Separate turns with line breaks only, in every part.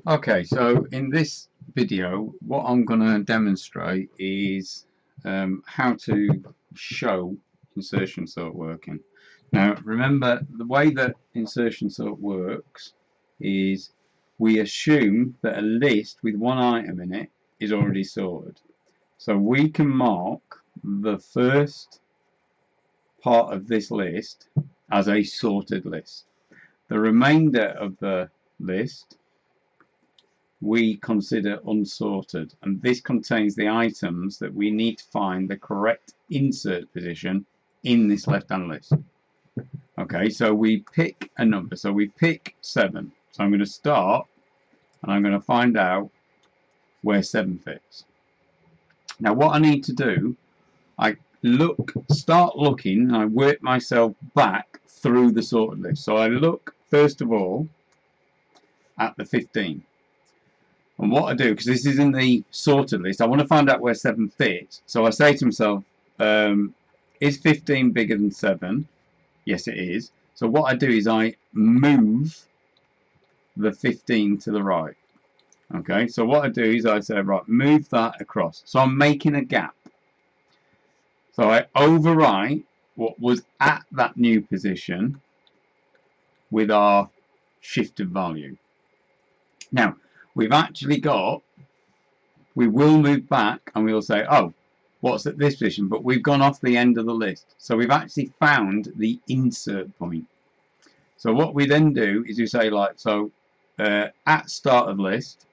Okay, so in this video, what I'm going to demonstrate is how to show insertion sort working. Now, remember, the way that insertion sort works is we assume that a list with one item in it is already sorted. So we can mark the first part of this list as a sorted list. The remainder of the list we consider unsorted, and this contains the items that we need to find the correct insert position in this left hand list. Okay, so we pick a number, so we pick 7. So I'm going to start and I'm going to find out where 7 fits. Now what I need to do, I start looking and I work myself back through the sorted list. So I look first of all at the 15. And what I do, because this is in the sorted list, I want to find out where 7 fits. So I say to myself, is 15 bigger than 7? Yes, it is. So what I do is I move the 15 to the right. Okay, so what I do is I say, right, move that across. So I'm making a gap. So I overwrite what was at that new position with our shifted value. Now, we've actually got, we will move back and we'll say, oh, what's at this position? But we've gone off the end of the list. So we've actually found the insert point. So what we then do is we say like, so at start of list,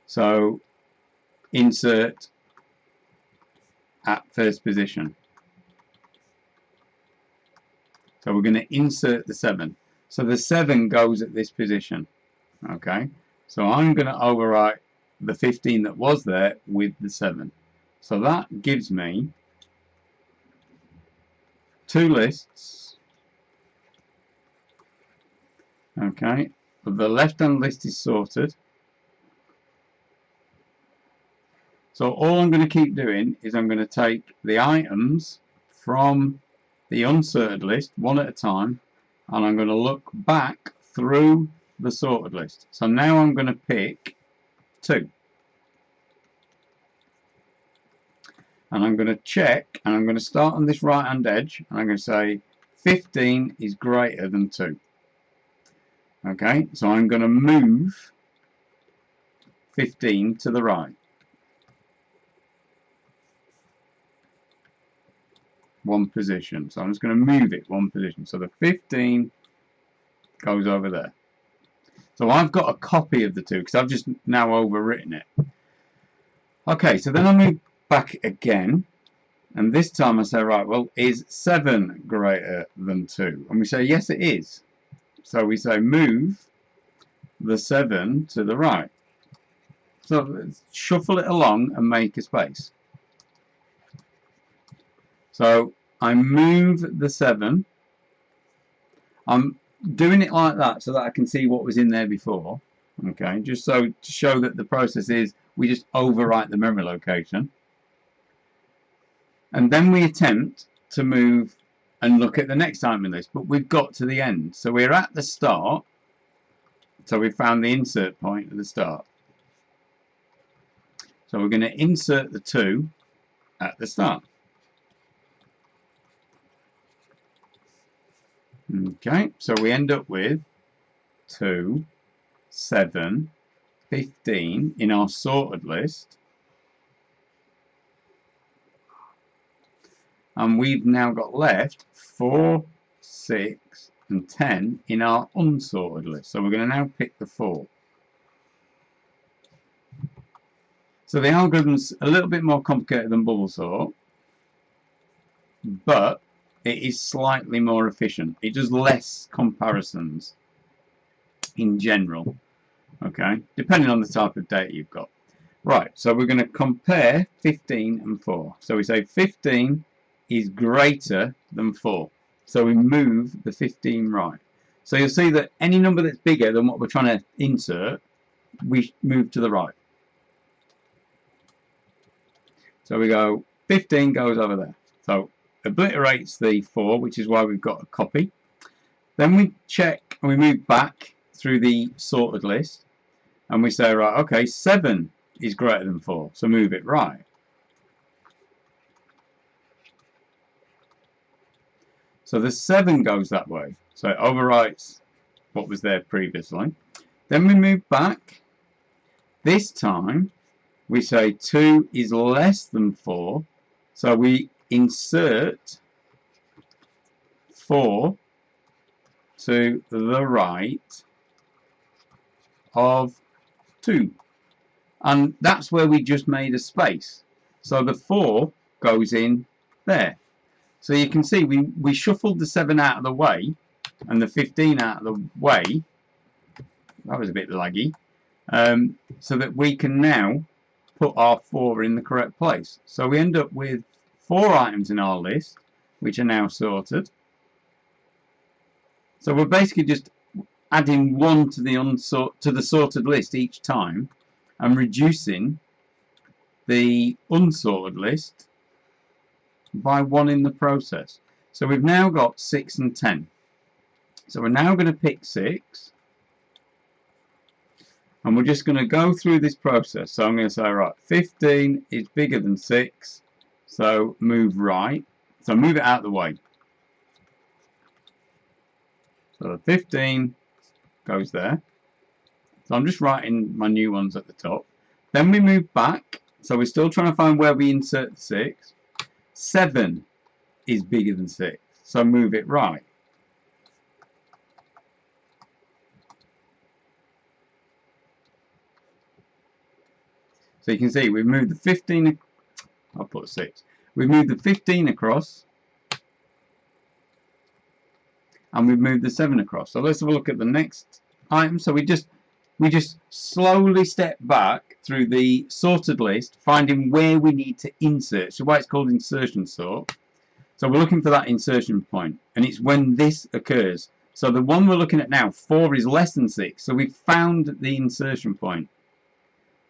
so insert at first position. So we're going to insert the 7. So the 7 goes at this position. Okay, so I'm going to overwrite the 15 that was there with the 7. So that gives me 2 lists. Okay, the left hand list is sorted. So all I'm going to keep doing is I'm going to take the items from the unsorted list one at a time, and I'm going to look back through the sorted list. So now I'm going to pick 2. And I'm going to check, and I'm going to start on this right hand edge, and I'm going to say 15 is greater than 2. Okay, so I'm going to move 15 to the right. One position. So I'm just going to move it one position. So the 15 goes over there. So I've got a copy of the 2 because I've just now overwritten it. Okay, so then I move back again, and this time I say, right, well, is 7 greater than 2? And we say, yes, it is. So we say, move the 7 to the right. So let's shuffle it along and make a space. So I move the 7. I'm doing it like that so that I can see what was in there before. Okay, just so to show that the process is we just overwrite the memory location. And then we attempt to move and look at the next item in this, but we've got to the end. So we're at the start. So we found the insert point at the start. So we're going to insert the 2 at the start. Okay, so we end up with 2, 7, 15 in our sorted list. And we've now got left 4, 6, and 10 in our unsorted list. So we're going to now pick the 4. So the algorithm's a little bit more complicated than bubble sort, but it is slightly more efficient. It does less comparisons in general, okay, depending on the type of data you've got. Right, so we're going to compare 15 and 4. So we say 15 is greater than 4. So we move the 15 right. So you'll see that any number that's bigger than what we're trying to insert, we move to the right. So we go, 15 goes over there. So obliterates the 4, which is why we've got a copy. Then we check and we move back through the sorted list and we say, right, okay, 7 is greater than 4, so move it right. So the 7 goes that way, so it overwrites what was there previously. Then we move back. This time we say 2 is less than 4, so we insert 4 to the right of 2, and that's where we just made a space, so the 4 goes in there. So you can see we shuffled the 7 out of the way and the 15 out of the way. That was a bit laggy, so that we can now put our 4 in the correct place. So we end up with 4 items in our list which are now sorted. So we're basically just adding 1 to the sorted list each time and reducing the unsorted list by 1 in the process. So we've now got 6 and 10. So we're now going to pick 6 and we're just going to go through this process. So I'm going to say, right, 15 is bigger than 6, so move right. So move it out of the way. So the 15 goes there. So I'm just writing my new ones at the top. Then we move back. So we're still trying to find where we insert the 6. 7 is bigger than 6, so move it right. So you can see we've moved the 15. I'll put 6. We've moved the 15 across, and we've moved the 7 across. So let's have a look at the next item. So we just slowly step back through the sorted list, finding where we need to insert. So why it's called insertion sort. So we're looking for that insertion point, and it's when this occurs. So the one we're looking at now, 4 is less than 6. So we've found the insertion point.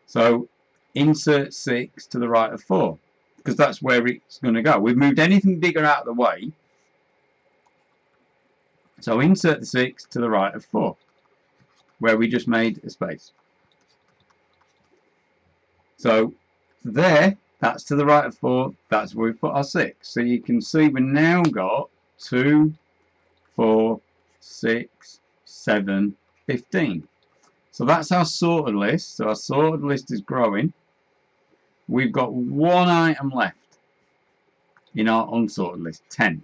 So insert 6 to the right of 4, because that's where it's going to go. We've moved anything bigger out of the way. So insert the 6 to the right of 4, where we just made a space. So there, that's to the right of 4, that's where we put our 6. So you can see we've now got 2, 4, 6, 7, 15. So that's our sorted list. So our sorted list is growing. We've got 1 item left in our unsorted list, 10.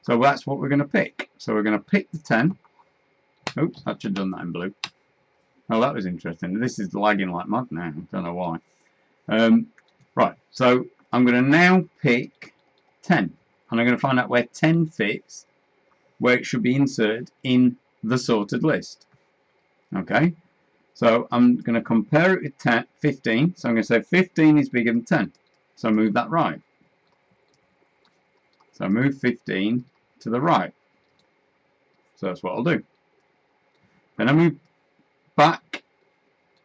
So that's what we're going to pick. So we're going to pick the 10. Oops, I should have done that in blue. Oh, that was interesting. This is lagging like mad now. I don't know why. Right, so I'm going to now pick 10. And I'm going to find out where 10 fits, where it should be inserted in the sorted list. Okay, so I'm going to compare it with 15. So I'm going to say 15 is bigger than 10. So move that right. So move 15 to the right. So that's what I'll do. Then I move back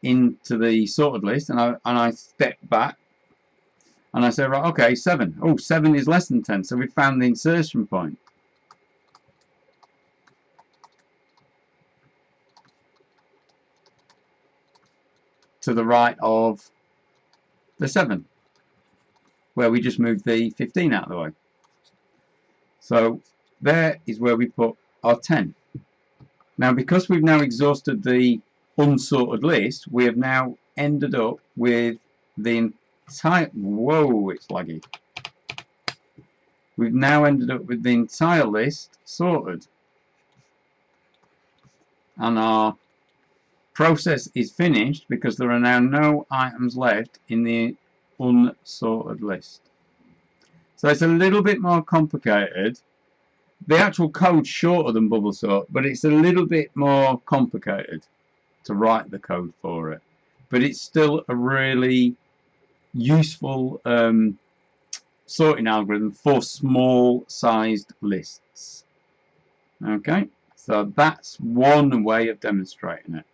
into the sorted list, and I step back and I say, right, okay, 7. Oh, 7 is less than 10, so we found the insertion point. To the right of the 7, where we just moved the 15 out of the way. So there is where we put our 10. Now, because we've now exhausted the unsorted list, we have now ended up with the entire... Whoa, it's laggy. We've now ended up with the entire list sorted. And our process is finished because there are now no items left in the unsorted list. So it's a little bit more complicated. The actual code's shorter than bubble sort, but it's a little bit more complicated to write the code for it. But it's still a really useful sorting algorithm for small sized lists. Okay, so that's one way of demonstrating it.